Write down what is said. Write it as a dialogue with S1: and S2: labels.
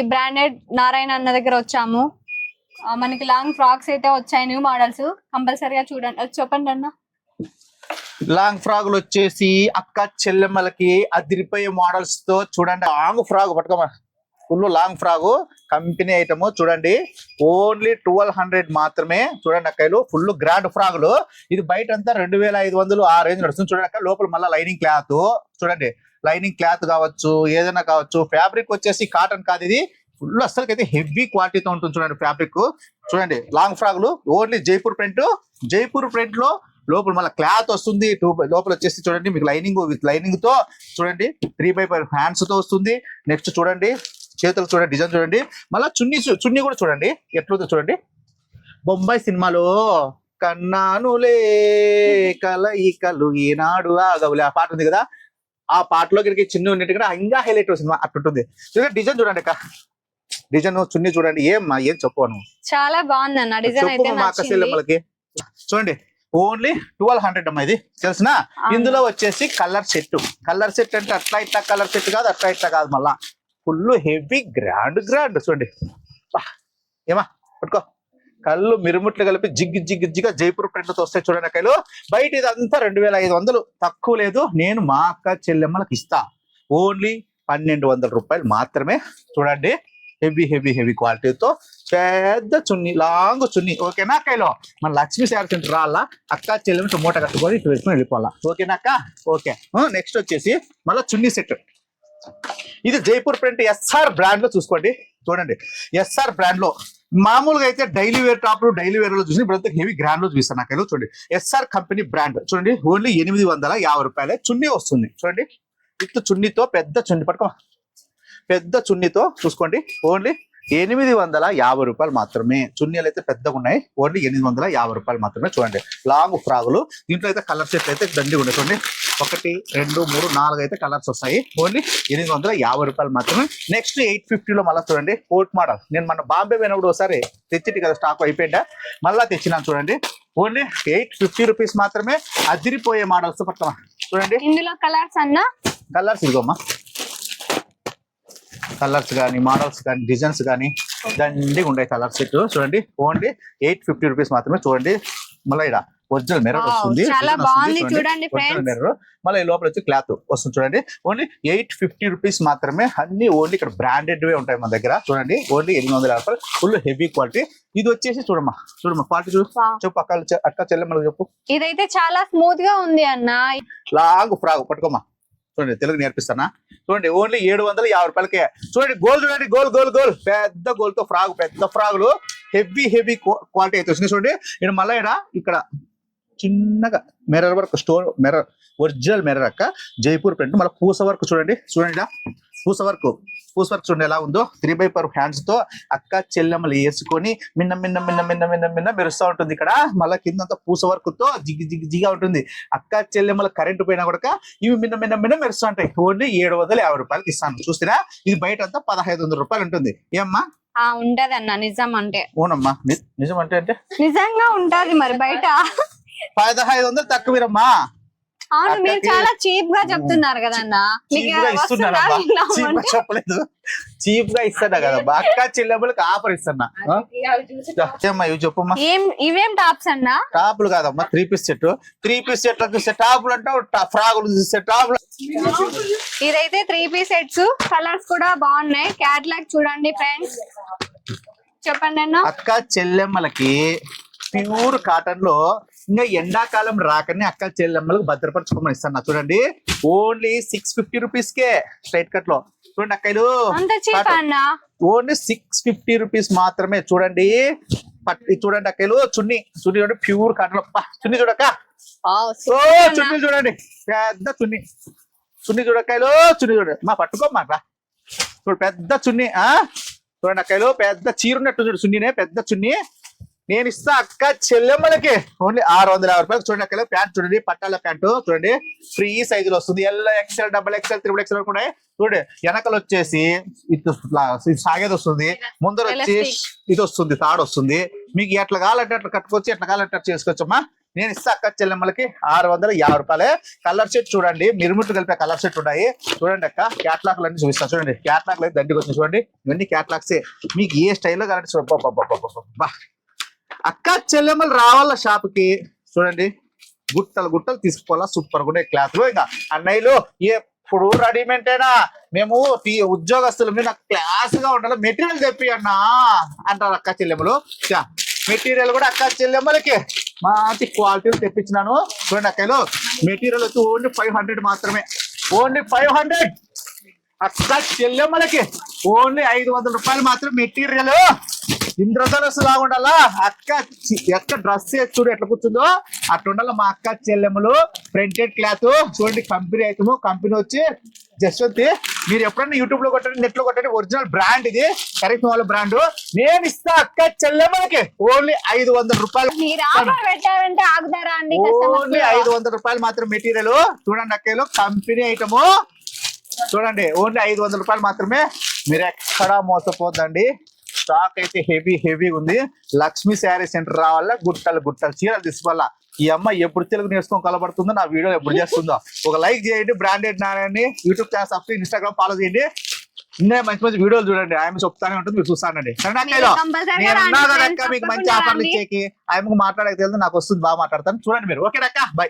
S1: ఈ బ్రాండెడ్ నారాయణ అన్న దగ్గర వచ్చాము. మనకి లాంగ్ ఫ్రాక్స్ అయితే వచ్చాయి, న్యూ మోడల్స్. కంపల్సరీగా చూడండి, చెప్పండి అన్న.
S2: లాంగ్ ఫ్రాగులు వచ్చేసి అక్క చెల్లెమ్మలకి అదిరిపోయే మోడల్స్ తో చూడండి. లాంగ్ ఫ్రాగ్ పట్టుకోమా, full long frock company item చూడండి. ఓన్లీ 1200 మాత్రమే. చూడండి అక్కలు ఫుల్ గ్రాండ్ ఫ్రాగులు. ఇది బయట అంతా 2500 ఆ రేంజ్ నడుస్తుంది. చూడండి అక్క, లోపల మళ్ళీ లైనింగ్ క్లాత్ చూడండి. లైనింగ్ క్లాత్ కావచ్చు, ఏదైనా కావచ్చు. ఫ్యాబ్రిక్ వచ్చేసి కాటన్ కాదు, ఇది ఫుల్ అసలుకైతే హెవీ క్వాలిటీతో ఉంటుంది. చూడండి ఫ్యాబ్రిక్ చూడండి. లాంగ్ ఫ్రాగులు only Jaipur print. Jaipur print లో లోపల మళ్ళీ క్లాత్ వస్తుంది. లోపల వచ్చేసి చూడండి మీకు లైనింగ్ విత్ లైనింగ్ తో చూడండి 3/5 హ్యాండ్స్ తో వస్తుంది. నెక్స్ట్ చూడండి చేతులు చూడండి, డిజైన్ చూడండి. మళ్ళీ చున్నీ కూడా చూడండి ఎట్లుందో చూడండి. బొంబాయి సినిమాలో కన్నానులే కలయికలు ఈనాడు ఆగవులే ఆ పాట ఉంది కదా, ఆ పాటలో ఇక్కడికి చిన్న ఉన్నట్టుగా ఇంకా హైలైట్ సినిమా అట్లుంటుంది. చూడండి డిజైన్ చూడండి అక్క, డిజైన్ చున్నీ చూడండి. ఏం చెప్పను,
S1: చాలా బాగుంది అన్న డిజైన్ అయితే.
S2: మా అక్క చెల్లెమ్మలకి చూడండి ఓన్లీ 1200 అమ్మా. ఇది తెలిసిన ఇందులో వచ్చేసి కలర్ సెట్ అంటే అట్లా ఇట్లా కలర్ సెట్ కాదు, అట్లా ఇట్లా కాదు, మళ్ళా ఫుల్ హెవీ గ్రాండ్ చూడండి. ఏమా పట్టుకో, కళ్ళు మిరుముట్లు కలిపి జిగ్గిగా జైపూర్ ప్రింట్తో వస్తాయి చూడండి అక్కలు. బయట ఇదంతా 2500 తక్కువ లేదు. నేను మా అక్క చెల్లెమ్మలకు ఇస్తా ఓన్లీ 1200 రూపాయలు మాత్రమే. చూడండి హెవీ క్వాలిటీతో పెద్ద చున్నీ, లాంగ్ చున్నీ. ఓకేనా అక్కలో? మన లక్ష్మీ శారీ సెంటర్ రాళ్ళ అక్క చెల్లెమ్మ మూట కట్టుకొని ఇటు వేసుకొని వెళ్ళిపోవాలా. ఓకేనా అక్క? ఓకే. నెక్స్ట్ వచ్చేసి మళ్ళీ చున్నీ సెట్. ఇది జైపూర్ ప్రింట్ ఎస్ఆర్ బ్రాండ్ లో చూసుకోండి. చూడండి ఎస్ఆర్ బ్రాండ్ లో మామూలుగా అయితే డైలీ వేర్ టాప్లు డైలీ వేర్ లో చూసి ఇప్పుడు హెవీ గ్రాండ్ లో చూపిస్తాను నాకైనా. చూడండి ఎస్ఆర్ కంపెనీ బ్రాండ్ చూడండి. ఓన్లీ 850 రూపాయలే చున్నీ వస్తుంది. చూడండి ఇట్లా చున్నీతో పెద్ద చున్నీ పట్టుకో, పెద్ద చున్నీతో చూసుకోండి. ఓన్లీ 850 రూపాయలు మాత్రమే. చున్నీలు అయితే పెద్దగా ఉన్నాయి. ఓన్లీ 850 రూపాయలు మాత్రమే. చూడండి లాంగ్ ఫ్రాగులు. దీంట్లో అయితే కలర్ సెట్ అయితే దండిగా ఉన్నాయి. చూడండి 1 2 3 4 అయితే కలర్స్ వస్తాయి. ఓన్లీ 850 రూపాయలు మాత్రమే. నెక్స్ట్ 850 లో మళ్ళీ చూడండి కోట్ మోడల్. నేను మన బాంబే పోయినప్పుడు ఒకసారి తెచ్చిటి కదా, స్టాక్ అయిపోయిందా, మళ్ళా తెచ్చినాను చూడండి. ఓన్లీ 850 రూపీస్ మాత్రమే. అదిరిపోయే మోడల్స్ పట్టమా. చూడండి
S1: ఇందులో కలర్స్ అన్న,
S2: కలర్స్ ఇదిగోమ్మా, కలర్స్ కానీ మోడల్స్ కానీ డిజైన్స్ కానీ దండిగా ఉండే కలర్ సెట్. చూడండి ఓన్లీ 850 రూపీస్ మాత్రమే. చూడండి మళ్ళీ ఇక్కడ ఒరిజినల్ మిర్రర్ వస్తుంది, మిర్రర్. మళ్ళీ లోపల వచ్చి క్లాత్ వస్తుంది. చూడండి ఓన్లీ 850 రూపీస్ మాత్రమే. అన్ని ఓన్లీ ఇక్కడ బ్రాండెడ్ వే ఉంటాయి మన దగ్గర. చూడండి ఓన్లీ 850 రూపాయలు. Full heavy quality. ఇది వచ్చేసి చూడమ్మా క్వాలిటీ చూడు. చెప్పు అక్క చెల్లెమ్మలకు చెప్పు.
S1: ఇదైతే చాలా స్మూత్ గా ఉంది అన్న.
S2: లాంగ్ ఫ్రాక్ పట్టుకోమ్మా. చూడండి తెలుగు నేర్పిస్తానా. చూడండి ఓన్లీ 750 రూపాయలకే. చూడండి గోల్ చూడండి, గోల్ పెద్ద గోల్ తో ఫ్రాగ్, పెద్ద ఫ్రాగులు హెవీ క్వాలిటీ అయితే వచ్చింది. చూడండి ఇక్కడ మళ్ళీ ఇక్కడ చిన్నగా mirror work, stone mirror, original mirror అక్క, జైపూర్ ప్రింట్. మళ్ళీ పూస వర్క్ చూడండి. పూస వర్క్ చూడండి ఎలా ఉందో. 3/4 హ్యాండ్స్ తో అక్క చెల్లెమ్మలు వేసుకొని మిన్న మెరుస్తూ ఉంటుంది. ఇక్కడ మళ్ళీ కిందంతా పూస వర్క్ తో జిగ్గిగా ఉంటుంది. అక్క చెల్లెమ్మల కరెంట్ పోయినా కూడా ఇవి మిన్న మెరుస్తూ ఉంటాయి. ఓన్లీ 750 రూపాయలకి ఇస్తాను. చూస్తున్నా ఇది బయట అంతా 1500 రూపాయలు ఉంటుంది. ఏమ్మా?
S1: ఉంటది అన్న నిజం అంటే.
S2: అవునమ్మా నిజం అంటే
S1: నిజంగా ఉంటది. మరి బయట
S2: 1500 తక్కువమ్మా.
S1: అవును, మీరు చాలా చీప్ గా చెప్తున్నారు కదన్నా.
S2: చెప్పలేదు, చీప్ గా ఇస్తాడా కదా. అక్క చెల్లెమ్మలకి ఆఫర్ ఇస్తున్నా. చెప్పమ్మా.
S1: ఇవేం టాప్స్ అన్నా?
S2: టాపులు కాదమ్మా, 3 పీస్ సెట్. 3 పీస్ సెట్ టాపులు అంటే ఫ్రాగులు చూస్తే టాపులు.
S1: ఇదైతే 3 పీస్ సెట్స్. కలర్స్ కూడా బాగున్నాయి. క్యాటలాగ్ చూడండి ఫ్రెండ్స్. చెప్పండి అన్న.
S2: అక్క చెల్లెమ్మలకి ప్యూర్ కాటన్ లో ఇంకా ఎండాకాలం రాకనే అక్క చెల్లెమ్మలకు భద్రపరచుకోమని ఇస్తాను. చూడండి ఓన్లీ 650 రూపీస్ కే స్ట్రైట్ కట్ లో. చూడండి అక్కలు ఓన్లీ 650 రూపీస్ మాత్రమే. చూడండి చూడండి అక్కలు చున్నీ చూడండి ప్యూర్ కాటన్ లో. చున్నీ చూడక్క, చున్నీ చూడండి పెద్ద చున్నీ చూడక్కలు. చున్నీ చూడండి మా పట్టుకోమాట. చూడు పెద్ద చున్నీ. చూడండి అక్కలు పెద్ద చీరున్నట్టు చూడు చున్నీనే, పెద్ద చున్నీ. నేను ఇస్తా అక్క చెల్లెమ్మలకి ఓన్లీ 650 రూపాయలు. చూడండి అక్కడ ప్యాంట్ చూడండి, పట్టాల ప్యాంటు చూడండి, ఫ్రీ సైజులో వస్తుంది. XL, XXL, XXL కూడా. చూడండి వెనకలు వచ్చేసి ఇది సాగేది వస్తుంది, ముందర వచ్చి ఇది వస్తుంది, తాడు వస్తుంది. మీకు ఎట్లా కావాలంటే అట్లా కట్టుకోవచ్చు, ఎట్లా కావాలంటే అట్లా చేసుకోవచ్చమ్మా. నేను ఇస్తా అక్క చెల్లెమ్మలకి 650 రూపాయలే. కలర్ సెట్ చూడండి, మిరుముట్టు కలిపే కలర్ సెట్ ఉన్నాయి. చూడండి అక్క, క్యాట్లాగ్ అన్ని చూపిస్తాను చూడండి. క్యాట్లాగ్ అయితే దండికి వచ్చింది చూడండి. ఇవన్నీ క్యాట్లాగ్సే, మీకు ఏ స్టైల్లో కావాలంటే చూడండి. అక్క చెల్లెమ్మలు రావాల షాప్ కి. చూడండి, గుట్టలు గుట్టలు తీసుకోవాలా, సూపర్ గా ఉన్నాయి క్లాత్లు. ఇంకా అన్నయ్యలు ఎప్పుడు రెడీమేంటేనా, మేము ఉద్యోగస్తులు మీరు నాకు క్లాస్ గా ఉండాలి, మెటీరియల్ తెప్పి అన్నా అంటారు అక్క చెల్లెమ్మలు. మెటీరియల్ కూడా అక్క చెల్లెమ్మలకి మంచి క్వాలిటీలు తెప్పించినాను. చూడండి అక్కలు, మెటీరియల్ వచ్చి ఓన్లీ 500 మాత్రమే. ఓన్లీ 500 అక్క చెల్లెమ్మలకి. ఓన్లీ 500 రూపాయలు మాత్రం మెటీరియల్. ఇంద్రధనస్సు లాగా ఉండాలా అక్క. ఎక్క డ్రెస్ చూడు ఎట్లా కూర్చుందో అట్లా ఉండాలి మా అక్క చెల్లెమ్మలు. ప్రింటెడ్ క్లాత్ చూడండి, కంపెనీ ఐటమ్. కంపెనీ వచ్చి జస్వంతి. మీరు ఎప్పుడైనా యూట్యూబ్ లో కొట్టండి, నెట్ లో కొట్టండి, ఒరిజినల్ బ్రాండ్ ఇది, కరెక్ట్ వాళ్ళ బ్రాండ్. నేను ఇస్తా అక్క చెల్లెమ్మలకి ఓన్లీ 500 రూపాయలు.
S1: మీరు ఆఫర్ పెట్టారంటే ఆగుతారా అండి?
S2: ఓన్లీ 500 రూపాయలు మాత్రం మెటీరియల్. చూడండి అక్కలు, కంపెనీ ఐటమ్ చూడండి, ఓన్లీ 500 రూపాయలు మాత్రమే. మీరు ఎక్కడా మోసపోద్దండి. స్టాక్ అయితే హెవీ ఉంది. లక్ష్మీ శారీ సెంటర్ రావాలా, గుట్టలు గుట్టలు చీరలు తీసుకోవాలా. ఈ అమ్మాయి ఎప్పుడు తెలుగు నేర్చుకొని కలబడుతుందో, నా వీడియో ఎప్పుడు చేస్తుందో ఒక లైక్ చేయండి. బ్రాండెడ్ నారాయణని YouTube channel subscribe, Instagram follow చేయండి. ఇంకా మంచి మంచి వీడియోలు చూడండి. ఆయన చెప్తానే ఉంటుంది, మీరు చూస్తానండి. మీకు మంచి ఆఫర్లు ఇచ్చేకి ఆయనకు మాట్లాడక తెలియదు, నాకు వస్తుంది, బాగా మాట్లాడతాను. చూడండి మీరు. ఓకే అక్క, బై.